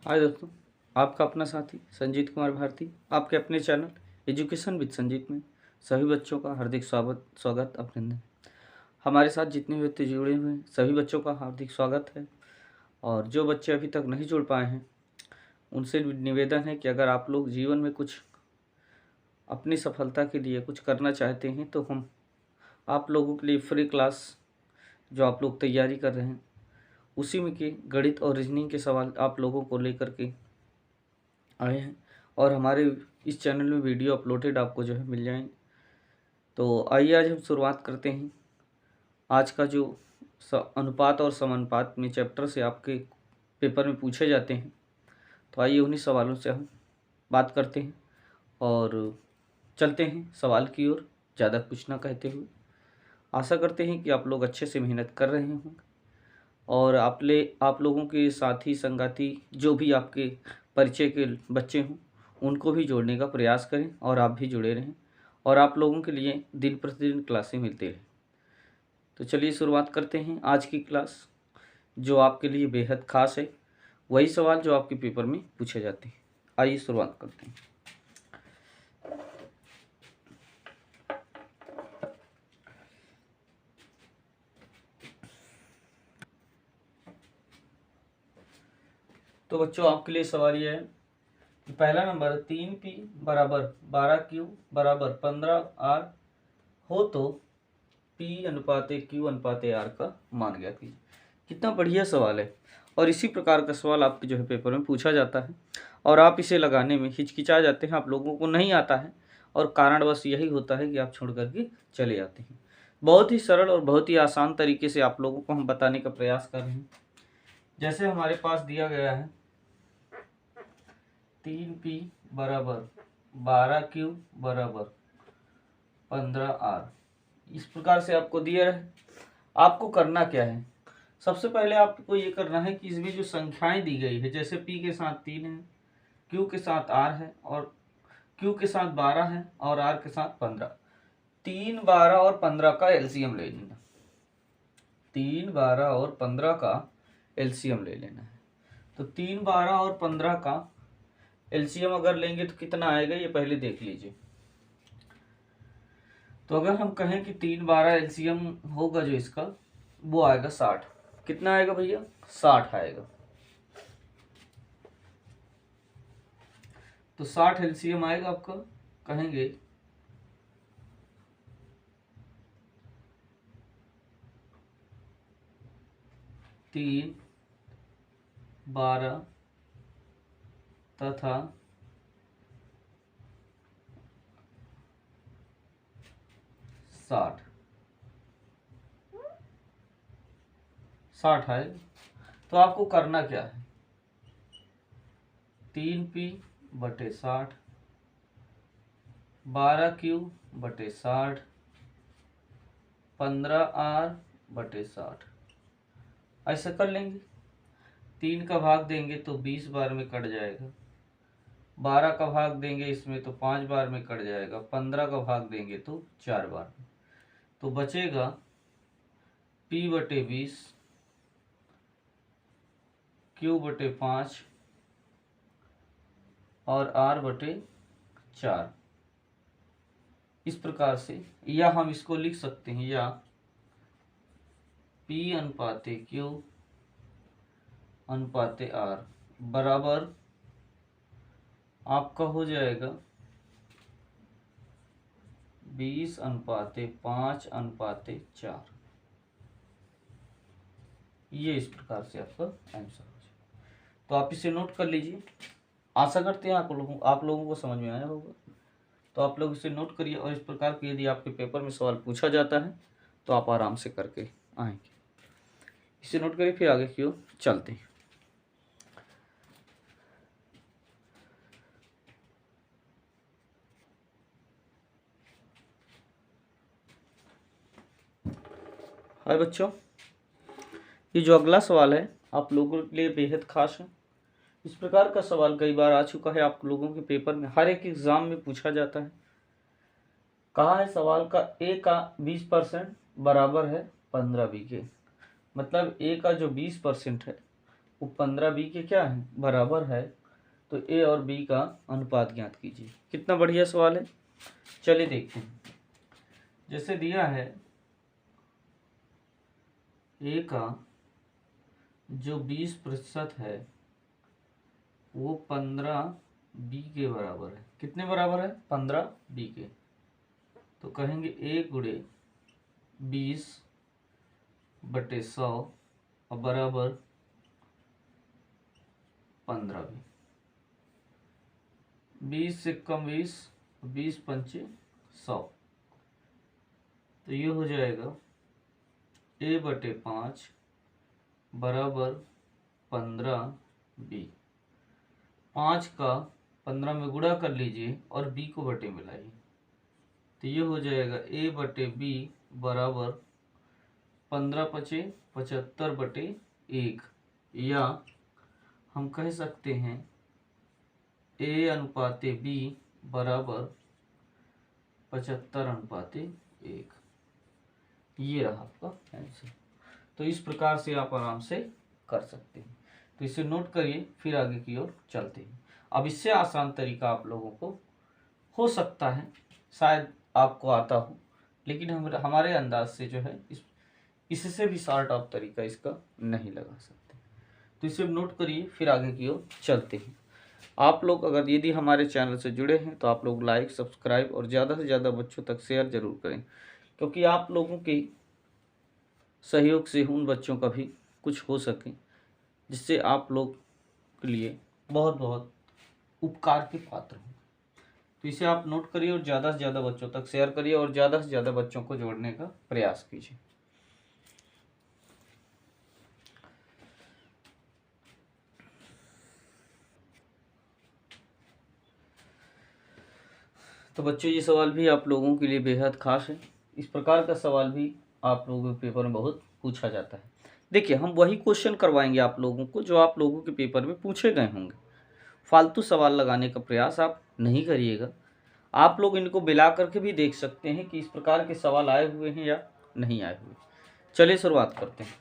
हाय दोस्तों, आपका अपना साथी संजीत कुमार भारती आपके अपने चैनल एजुकेशन विद संजीत में सभी बच्चों का हार्दिक स्वागत अभिनंदन। हमारे साथ जितने व्यक्ति जुड़े हुए हैं सभी बच्चों का हार्दिक स्वागत है। और जो बच्चे अभी तक नहीं जुड़ पाए हैं उनसे निवेदन है कि अगर आप लोग जीवन में कुछ अपनी सफलता के लिए कुछ करना चाहते हैं तो हम आप लोगों के लिए फ्री क्लास जो आप लोग तैयारी कर रहे हैं उसी में के गणित और रीजनिंग के सवाल आप लोगों को लेकर के आए हैं और हमारे इस चैनल में वीडियो अपलोडेड आपको जो है मिल जाएंगे। तो आइए आज हम शुरुआत करते हैं। आज का जो अनुपात और समानुपात में चैप्टर से आपके पेपर में पूछे जाते हैं, तो आइए उन्हीं सवालों से हम बात करते हैं और चलते हैं सवाल की ओर, ज़्यादा कुछ ना कहते हुए। आशा करते हैं कि आप लोग अच्छे से मेहनत कर रहे होंगे और आप लोगों के साथी संगाती जो भी आपके परिचय के बच्चे हों उनको भी जोड़ने का प्रयास करें और आप भी जुड़े रहें और आप लोगों के लिए दिन प्रतिदिन क्लासें मिलती रहें। तो चलिए शुरुआत करते हैं आज की क्लास जो आपके लिए बेहद खास है, वही सवाल जो आपके पेपर में पूछे जाते हैं। आइए शुरुआत करते हैं। तो बच्चों आपके लिए सवाल यह है, पहला नंबर 3p बराबर 12q बराबर 15r हो तो p अनुपात q अनुपात r का मान ज्ञात कीजिए। कितना बढ़िया सवाल है और इसी प्रकार का सवाल आपके जो है पेपर में पूछा जाता है और आप इसे लगाने में हिचकिचा जाते हैं, आप लोगों को नहीं आता है और कारण बस यही होता है कि आप छोड़ करके चले जाते हैं। बहुत ही सरल और बहुत ही आसान तरीके से आप लोगों को हम बताने का प्रयास कर रहे हैं। जैसे हमारे पास दिया गया है 3p बराबर 12q बराबर 15r, इस प्रकार से आपको दिया है। आपको करना क्या है, सबसे पहले आपको ये करना है कि इसमें जो संख्याएं दी गई है, जैसे p के साथ 3 है, q के साथ r है और q के साथ 12 है और r के साथ 15। 3, 12 और 15 का एलसीएम ले लेना। 3, 12 और 15 का एलसीएम ले लेना है। तो 3, 12 और 15 का एलसीएम अगर लेंगे तो कितना आएगा ये पहले देख लीजिए। तो अगर हम कहें कि 3, 12 एलसीएम होगा जो इसका वो आएगा 60। कितना आएगा भैया? 60 आएगा। तो 60 एलसीएम आएगा आपका। कहेंगे 3, 12 तथा 60 है। तो आपको करना क्या है, 3p बटे 60, 12q बटे 60, 15r बटे 60, ऐसा कर लेंगे। 3 का भाग देंगे तो 20 बार में कट जाएगा, 12 का भाग देंगे इसमें तो 5 बार में कट जाएगा, 15 का भाग देंगे तो 4 बार में। तो बचेगा p बटे 20, q बटे 5 और r बटे 4। इस प्रकार से या हम इसको लिख सकते हैं, या p अनुपाते q अनुपाते r बराबर आपका हो जाएगा 20 अनुपाते 5 अनुपाते 4। ये इस प्रकार से आपका आंसर हो जाएगा। तो आप इसे नोट कर लीजिए। आशा करते हैं आप लोगों को समझ में आया होगा। तो आप लोग इसे नोट करिए और इस प्रकार के यदि आपके पेपर में सवाल पूछा जाता है तो आप आराम से करके आएंगे। इसे नोट करिए, फिर आगे की ओर चलते हैं। हाय बच्चों, ये जो अगला सवाल है आप लोगों के लिए बेहद खास है। इस प्रकार का सवाल कई बार आ चुका है आप लोगों के पेपर में, हर एक एग्जाम में पूछा जाता है। कहा है सवाल का a का 20% बराबर है 15 बीघे। मतलब a का जो 20% है वो 15 बी के क्या है, बराबर है। तो ए और बी का अनुपात ज्ञात कीजिए। कितना बढ़िया सवाल है। चलिए देखते हैं। जैसे दिया है ए का जो 20% है वो 15 बी के बराबर है। कितने बराबर है, 15 बी के। तो कहेंगे ए गुणे 20/100 और बराबर 15 बी। 20 से कम 20, 20 पंचे 100। तो ये हो जाएगा A/5 बराबर 15 बी। 5 का 15 में गुणा कर लीजिए और b को बटे में लाइए। तो ये हो जाएगा A/b बराबर 15×5=75/1, या हम कह सकते हैं A/b बराबर 75/1। ये रहा आपका आंसर। तो इस प्रकार से आप आराम से कर सकते हैं। तो इसे नोट करिए, फिर आगे की ओर चलते हैं। अब इससे आसान तरीका आप लोगों को हो सकता है शायद आपको आता हो, लेकिन हमारे अंदाज से जो है इससे भी शॉर्ट ऑफ तरीका इसका नहीं लगा सकते। तो इसे नोट करिए, फिर आगे की ओर चलते हैं। आप लोग अगर यदि हमारे चैनल से जुड़े हैं तो आप लोग लाइक, सब्सक्राइब और ज़्यादा से ज़्यादा बच्चों तक शेयर जरूर करें, क्योंकि आप लोगों के सहयोग से उन बच्चों का भी कुछ हो सके, जिससे आप लोग के लिए बहुत बहुत उपकार के पात्र हों। तो इसे आप नोट करिए और ज़्यादा से ज़्यादा बच्चों तक शेयर करिए और ज़्यादा से ज़्यादा बच्चों को जोड़ने का प्रयास कीजिए। तो बच्चों, ये सवाल भी आप लोगों के लिए बेहद खास है। इस प्रकार का सवाल भी आप लोगों के पेपर में बहुत पूछा जाता है। देखिए, हम वही क्वेश्चन करवाएंगे आप लोगों को जो आप लोगों के पेपर में पूछे गए होंगे। फालतू सवाल लगाने का प्रयास आप नहीं करिएगा। आप लोग इनको मिला करके भी देख सकते हैं कि इस प्रकार के सवाल आए हुए हैं या नहीं आए हुए। चलिए शुरुआत करते हैं।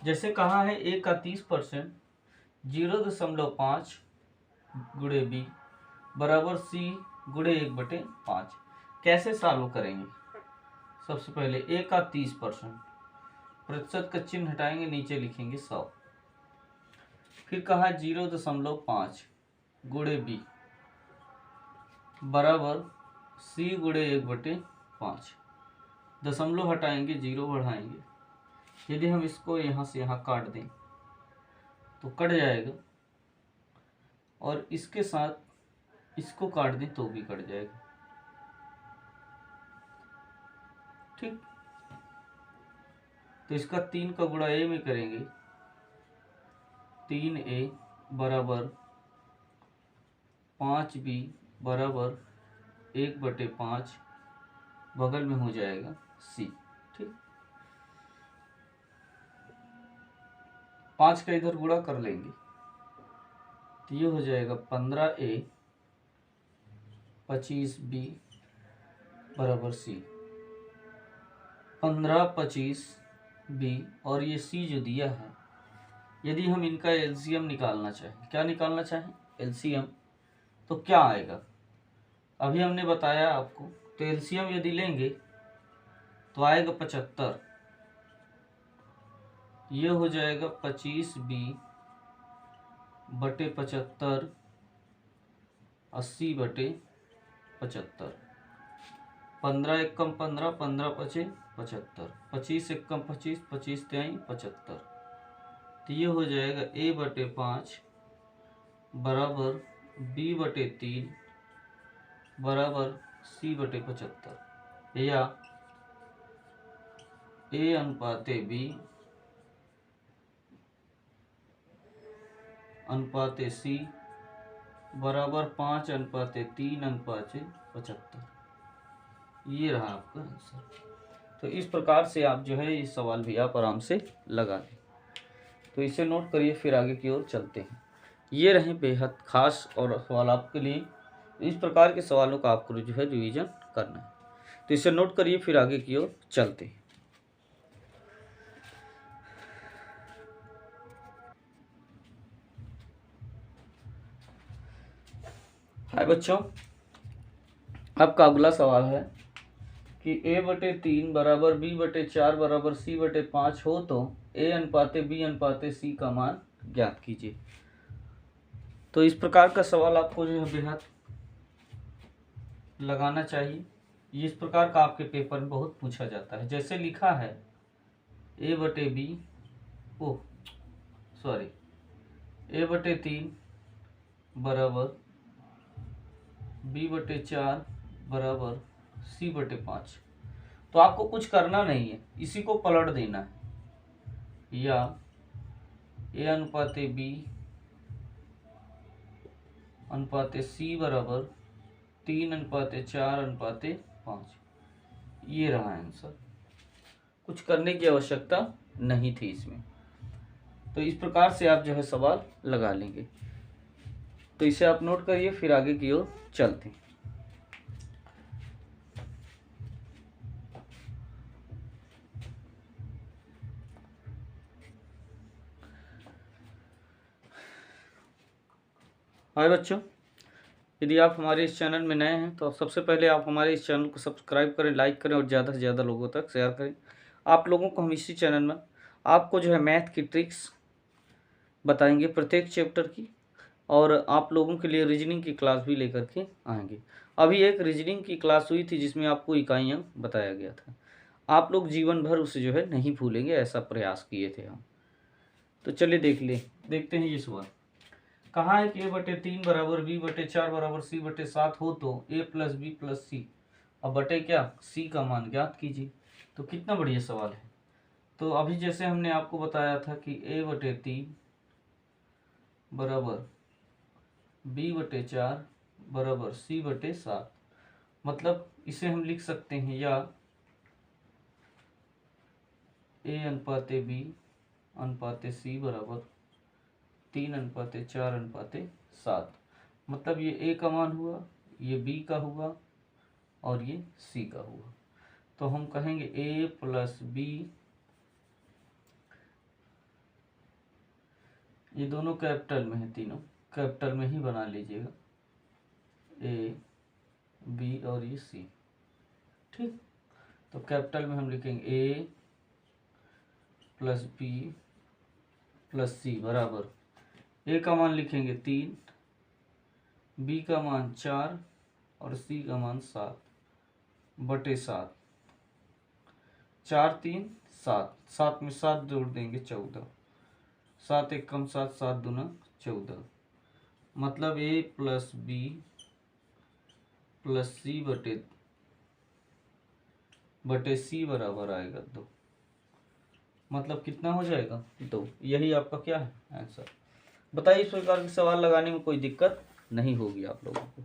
जैसे कहा है ए का 30% 0.5 गुणे बी बराबर सी गुणे 1/5। कैसे सॉल्व करेंगे। सबसे पहले ए का 30%, प्रतिशत का चिन्ह हटाएंगे, नीचे लिखेंगे 100। फिर कहा 0.5 गुणे बी बराबर सी गुणे 1/5। दशमलव हटाएंगे, 0 बढ़ाएंगे। यदि हम इसको यहाँ से यहाँ काट दें तो कट जाएगा, और इसके साथ इसको काट दें तो भी कट जाएगा। ठीक। तो इसका 3 का गुणा ए में करेंगे, 3a बराबर 5b बराबर 1/5, बगल में हो जाएगा c। ठीक। 5 का इधर गुणा कर लेंगे तो ये हो जाएगा 15a 25b बराबर c। 15 25b और ये c जो दिया है, यदि हम इनका एलसीएम निकालना चाहें, क्या निकालना चाहें, एलसीएम, तो क्या आएगा। अभी हमने बताया आपको, तो एलसीएम यदि लेंगे तो आएगा 75। ये हो जाएगा 25b बटे 75, 80/75। 15 एक कम 15, 15 पचे 75, 25 एक कम 25, 25 तिहाई 75। तो ये हो जाएगा A/5 बराबर B/3 बराबर C/75, या A/B अनुपात C बराबर 5/3/75। ये रहा आपका आंसर। तो इस प्रकार से आप जो है इस सवाल भी आप आराम से लगा लें। तो इसे नोट करिए, फिर आगे की ओर चलते हैं। ये रहे बेहद खास और सवाल आपके लिए। इस प्रकार के सवालों का आपको जो है रिवीजन करना है। तो इसे नोट करिए, फिर आगे की ओर चलते हैं। हाय बच्चों, आपका अगला सवाल है कि a/3 बराबर b/4 बराबर c/5 हो तो a अनुपाते b अनुपाते c का मान ज्ञात कीजिए। तो इस प्रकार का सवाल आपको जो है बेहद लगाना चाहिए। इस प्रकार का आपके पेपर में बहुत पूछा जाता है। जैसे लिखा है a/3 बराबर b/4 बराबर c/5, तो आपको कुछ करना नहीं है, इसी को पलट देना है, या a अनुपाते b अनुपाते c बराबर 3:4:5। ये रहा आंसर। कुछ करने की आवश्यकता नहीं थी इसमें। तो इस प्रकार से आप जो है सवाल लगा लेंगे। तो इसे आप नोट करिए, फिर आगे की ओर चलते हैं। हाय बच्चों, यदि आप हमारे इस चैनल में नए हैं तो सबसे पहले आप हमारे इस चैनल को सब्सक्राइब करें, लाइक करें और ज़्यादा से ज़्यादा लोगों तक शेयर करें। आप लोगों को हम इसी चैनल में आपको जो है मैथ की ट्रिक्स बताएंगे प्रत्येक चैप्टर की, और आप लोगों के लिए रीजनिंग की क्लास भी लेकर के आएंगे। अभी एक रीजनिंग की क्लास हुई थी जिसमें आपको इकाइयाँ बताया गया था। आप लोग जीवन भर उसे जो है नहीं भूलेंगे, ऐसा प्रयास किए थे हम। तो चलिए देखते हैं ये सवाल। कहा है कि a/3 बराबर b/4 बराबर c/7 हो तो a + b + c, अब बटे क्या c का मान ज्ञात कीजिए। तो कितना बढ़िया सवाल है। तो अभी जैसे हमने आपको बताया था कि a/3 बराबर b/4 बराबर c/7, मतलब इसे हम लिख सकते हैं या a अनुपाते b अनुपाते c बराबर 3:4:7। मतलब ये a का मान हुआ, ये b का हुआ और ये c का हुआ। तो हम कहेंगे a + b, ये दोनों कैपिटल में है, तीनों कैपिटल में ही बना लीजिएगा, a b और ये c। ठीक, तो कैपिटल में हम लिखेंगे a + b + c बराबर a का मान लिखेंगे 3, b का मान 4 और c का मान 7/7। 4 3 7, 7 में 7 जोड़ देंगे 14, 7 1 कम 7, 7 दूना 14। मतलब a + b + c बटे c बराबर आएगा 2। मतलब कितना हो जाएगा 2। यही आपका क्या है आंसर। बताइए, इस प्रकार के सवाल लगाने में कोई दिक्कत नहीं होगी आप लोगों को।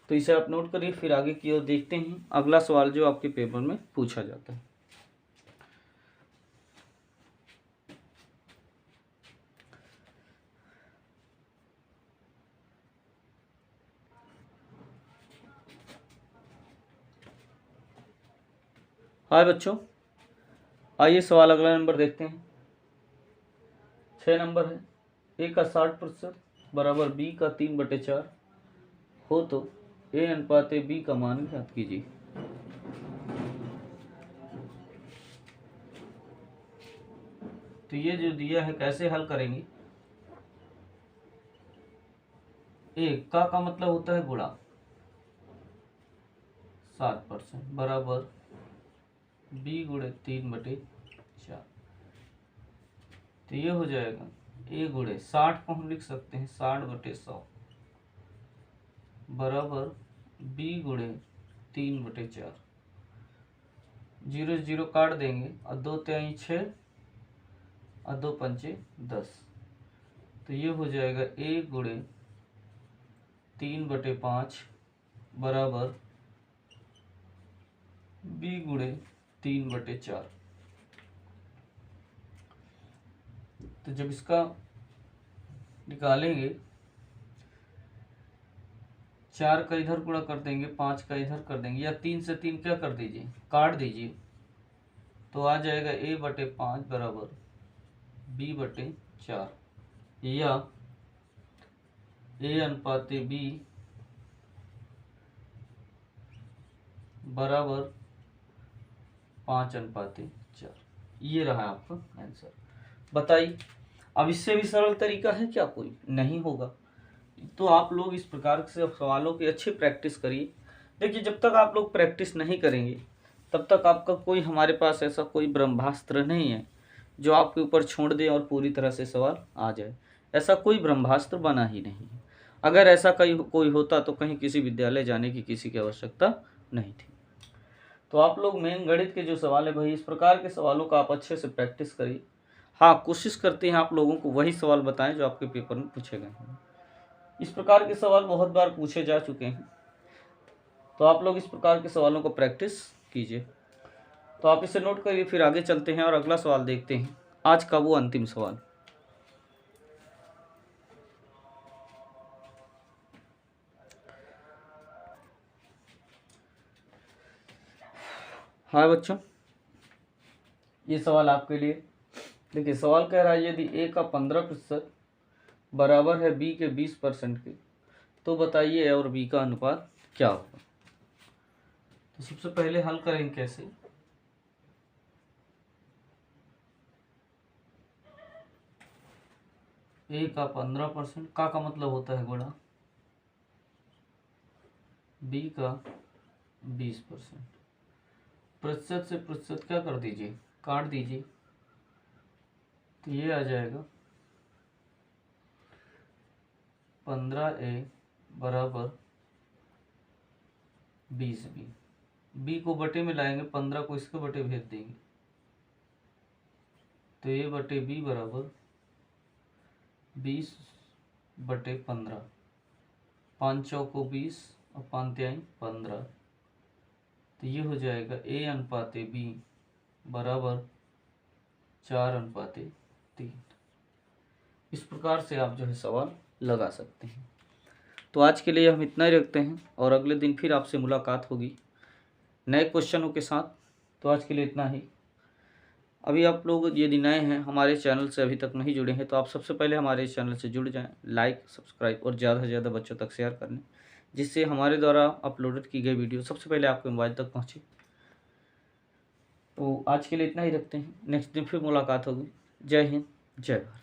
तो इसे आप नोट करिए, फिर आगे की ओर देखते हैं अगला सवाल जो आपके पेपर में पूछा जाता है। हाय बच्चों, आइए सवाल अगला नंबर देखते हैं। 6 नंबर है, a का 60% बराबर b का 3/4 हो तो a अनुपाते b का मान ज्ञात कीजिए। तो ये जो दिया है कैसे हल करेंगे। a का मतलब होता है गुणा, 60% बराबर b गुणे 3/4। तो ये हो जाएगा a गुणे 60 को हम लिख सकते हैं 60/100 बराबर b गुणे 3/4। 0 0 काट देंगे और 2 3 6 और 2 5 10। तो ये हो जाएगा a गुणे 3/5 बराबर b गुणे 3/4। तो जब इसका निकालेंगे, 4 का इधर गुणा कर देंगे, 5 का इधर कर देंगे, या 3 से 3 क्या कर दीजिए काट दीजिए, तो आ जाएगा a/5 बराबर b/4, या a अनुपाते b बराबर 5:4। ये रहा आपका आंसर। बताइए, अब इससे भी सरल तरीका है क्या? कोई नहीं होगा। तो आप लोग इस प्रकार से सवालों की अच्छी प्रैक्टिस करिए। देखिए, जब तक आप लोग प्रैक्टिस नहीं करेंगे तब तक आपका कोई, हमारे पास ऐसा कोई ब्रह्मास्त्र नहीं है जो आपके ऊपर छोड़ दे और पूरी तरह से सवाल आ जाए। ऐसा कोई ब्रह्मास्त्र बना ही नहीं है। अगर ऐसा कोई होता तो कहीं किसी विद्यालय जाने की किसी की आवश्यकता नहीं थी। तो आप लोग मेन गणित के जो सवाल है भाई, इस प्रकार के सवालों का आप अच्छे से प्रैक्टिस करिए। हाँ, कोशिश करते हैं आप लोगों को वही सवाल बताएं जो आपके पेपर में पूछे गए हैं। इस प्रकार के सवाल बहुत बार पूछे जा चुके हैं, तो आप लोग इस प्रकार के सवालों को प्रैक्टिस कीजिए। तो आप इसे नोट करिए, फिर आगे चलते हैं और अगला सवाल देखते हैं, आज का वो अंतिम सवाल। हाँ बच्चों, ये सवाल आपके लिए। देखिए, सवाल कह रहा है यदि ए का 15% बराबर है बी के 20% के, तो बताइए ए और बी का अनुपात क्या होगा। तो सबसे पहले हल करेंगे कैसे। ए का 15% का मतलब होता है गुणा, बी का 20%। प्रतिशत से प्रतिशत क्या कर दीजिए, काट दीजिए, तो ये आ जाएगा 15A बराबर 20B। बी को बटे में लाएंगे, 15 को इसके बटे भेज देंगे, तो A बटे B बराबर 20/15। 5 चौको 20 और 5 तिहाई 15, तो ये हो जाएगा A/B बराबर 4/3। इस प्रकार से आप जो है सवाल लगा सकते हैं। तो आज के लिए हम इतना ही रखते हैं और अगले दिन फिर आपसे मुलाकात होगी नए क्वेश्चनों के साथ। तो आज के लिए इतना ही। अभी आप लोग यदि नए हैं, हमारे चैनल से अभी तक नहीं जुड़े हैं, तो आप सबसे पहले हमारे इस चैनल से जुड़ जाएं, लाइक, सब्सक्राइब और ज़्यादा से ज़्यादा बच्चों तक शेयर कर लें, जिससे हमारे द्वारा अपलोडेड की गई वीडियो सबसे पहले आपके मोबाइल तक पहुँचे। तो आज के लिए इतना ही रखते हैं, नेक्स्ट दिन फिर मुलाकात होगी। जय हिंद, जय भारत।